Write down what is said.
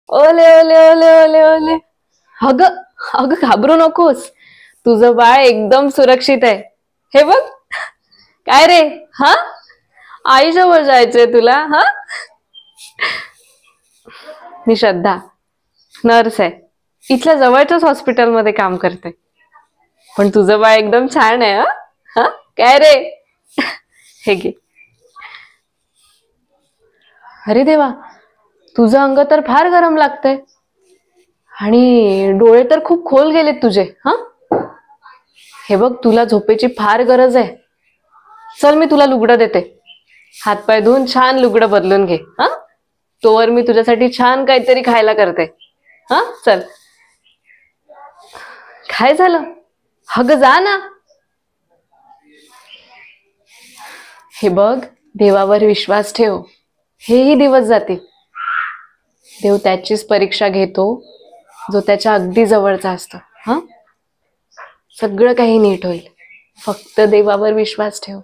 ओले ओले ओले ओले ओले. अगं अगं घाबरू नकोस. तुझं बाळ एकदम सुरक्षित आहे. हे बघ. काय रे? हा, आईजवळ जायचंय तुला? हा, मी श्रद्धा, नर्स आहे. इथल्या जवळच्याच हॉस्पिटलमध्ये काम करते. पण तुझं बाळ एकदम छान आहे. हा हा, काय रे? हे घे. अरे देवा, तुझं अंग तर फार गरम लागतंय आणि डोळे तर खूप खोल गेलेत तुझे. हा, हे बघ, तुला झोपेची फार गरज आहे. चल, मी तुला लुगडं देते. हातपाय धुवून छान लुगडं बदलून घे. हा, तोवर मी तुझ्यासाठी छान काहीतरी खायला करते. हा, चल. काय झालं? अगं जा ना. हे बघ, देवावर विश्वास ठेव. हेही दिवस जातील. देव त्याचीच परीक्षा घेतो जो त्याच्या अगदी जवळचा असतो. हा, सगळं काही नीट होईल. फक्त देवावर विश्वास ठेव.